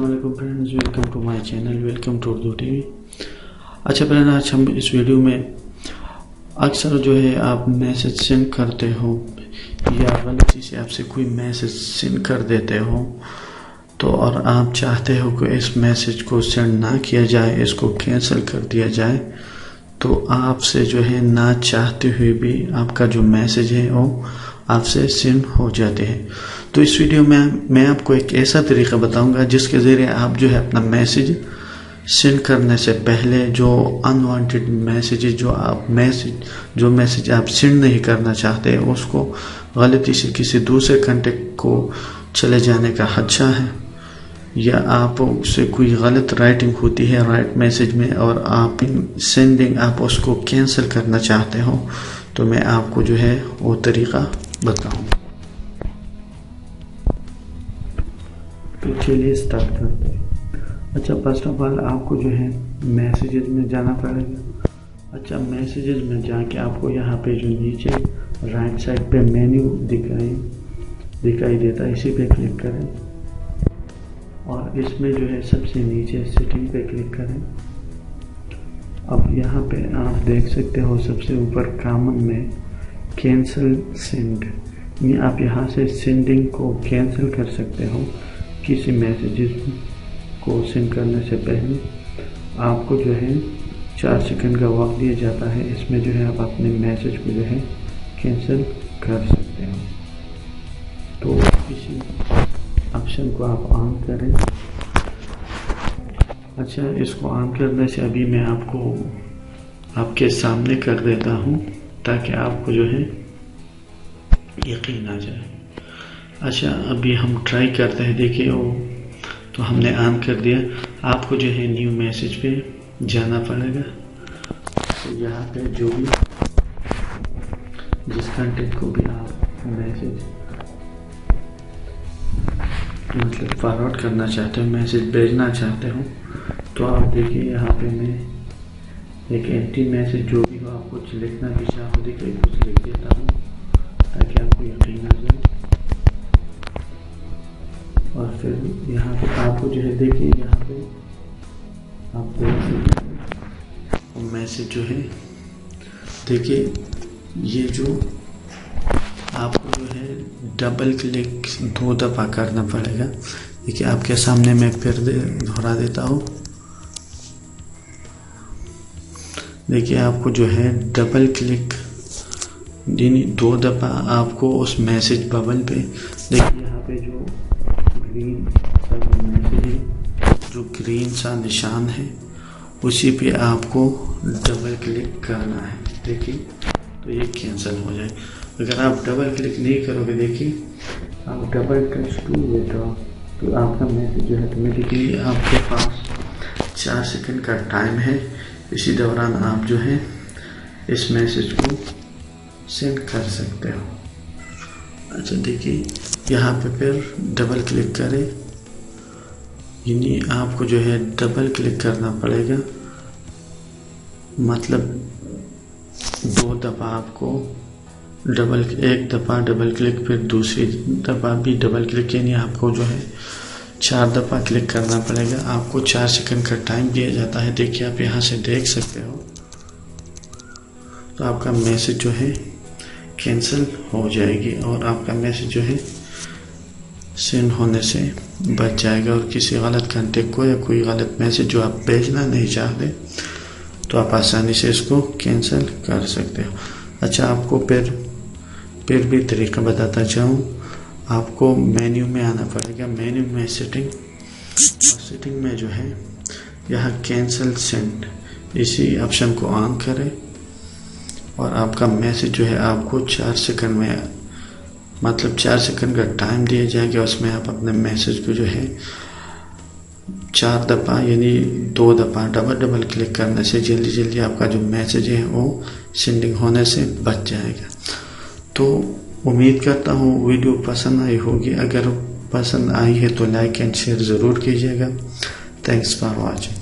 अस्सलाम friends, welcome to my channel, welcome to Urdu TV. अच्छा friend, आज हम इस वीडियो में अक्सर जो है आप मैसेज सेंड करते हो या गलती से आपसे कोई मैसेज सेंड कर देते हो तो और आप चाहते हो कि इस मैसेज को सेंड ना किया जाए, इसको कैंसिल कर दिया जाए, तो आपसे जो है ना चाहते हुए भी आपका जो मैसेज है वो आपसे सेंड हो जाते हैं। तो इस वीडियो में मैं आपको एक ऐसा तरीका बताऊंगा जिसके ज़रिए आप जो है अपना मैसेज सेंड करने से पहले जो अनवांटेड मैसेज जो मैसेज आप सेंड नहीं करना चाहते उसको गलती से किसी दूसरे कांटेक्ट को चले जाने का खदशा है, या आप उससे कोई गलत राइटिंग होती है राइट मैसेज में और आप आप उसको कैंसिल करना चाहते हो, तो मैं आपको जो है वो तरीका बताऊंगा। तो चलिए स्टार्ट करते हैं। अच्छा, फर्स्ट ऑफ ऑल आपको जो है मैसेजेस में जाना पड़ेगा। अच्छा, मैसेजेस में जाके आपको यहाँ पे जो नीचे राइट साइड पे मेन्यू दिखाई देता है, इसी पे क्लिक करें और इसमें जो है सबसे नीचे सेटिंग पे क्लिक करें। अब यहाँ पे आप देख सकते हो सबसे ऊपर कॉमन में कैंसिल सेंड, ये आप यहाँ से सेंडिंग को कैंसिल कर सकते हो। किसी मैसेजेस को सेंड करने से पहले आपको जो है 4 सेकंड का वक्त दिया जाता है, इसमें जो है आप अपने मैसेज को जो है कैंसिल कर सकते हो। तो इसी ऑप्शन को आप ऑन करें। अच्छा, इसको ऑन करने से अभी मैं आपको आपके सामने कर देता हूँ ताकि आपको जो है यकीन आ जाए। अच्छा, अभी हम ट्राई करते हैं। देखिए वो तो हमने ऑन कर दिया। आपको जो है न्यू मैसेज पे जाना पड़ेगा। तो यहाँ पे जो भी जिस कांटेक्ट को भी आप मैसेज मतलब फॉरवर्ड करना चाहते हो, मैसेज भेजना चाहते हो, तो आप देखिए यहाँ पे मैं एक एम्प्टी मैसेज जो भी हो आप कुछ लिखना भी चाहो, देखिए कुछ लिख देता हूँ ताकि आपको यकीन आ जाए। और फिर यहाँ पे आपको जो है देखिए यहाँ पे आप मैसेज जो है देखिए, ये जो आपको जो है डबल क्लिक 2 दफ़ा करना पड़ेगा। देखिए आपके सामने मैं फिर दोहरा देता हूँ। देखिए आपको जो है डबल क्लिक 2 दफ़ा आपको उस मैसेज बबल पे, देखिए यहाँ पे जो ग्रीन सा मैसेज है, जो ग्रीन सा निशान है उसी पे आपको डबल क्लिक करना है। देखिए तो ये कैंसिल हो जाए। अगर आप डबल क्लिक नहीं करोगे, देखिए आप डबल टच टू विड्रॉ, तो आपका मैसेज जो है ऑटोमेटिकली आपके पास 4 सेकंड का टाइम है। इसी दौरान आप जो है इस मैसेज को सेंड कर सकते हो। अच्छा, देखिए यहाँ पे फिर डबल क्लिक करें, यानी आपको जो है डबल क्लिक करना पड़ेगा, मतलब 2 दफ़ा आपको एक दफ़ा डबल क्लिक, फिर दूसरी दफ़ा भी डबल क्लिक, यानी आपको जो है 4 दफ़ा क्लिक करना पड़ेगा। आपको 4 सेकंड का टाइम दिया जाता है। देखिए आप यहाँ से देख सकते हो। तो आपका मैसेज जो है कैंसिल हो जाएगी और आपका मैसेज जो है सेंड होने से बच जाएगा। और किसी गलत कांटेक्ट को या कोई गलत मैसेज जो आप भेजना नहीं चाहते तो आप आसानी से इसको कैंसिल कर सकते हो। अच्छा, आपको फिर भी तरीका बताता चाहूँ। आपको मेन्यू में आना पड़ेगा। मेन्यू में सेटिंग में जो है यहाँ कैंसिल सेंड, इसी ऑप्शन को ऑन करें और आपका मैसेज जो है आपको 4 सेकंड में, मतलब 4 सेकंड का टाइम दिया जाएगा। उसमें आप अपने मैसेज को जो है 4 दफ़ा यानी 2 दफ़ा डबल क्लिक करने से जल्दी आपका जो मैसेज है वो सेंडिंग होने से बच जाएगा। तो उम्मीद करता हूँ वीडियो पसंद आई होगी। अगर पसंद आई है तो लाइक एंड शेयर ज़रूर कीजिएगा। Thanks for watching.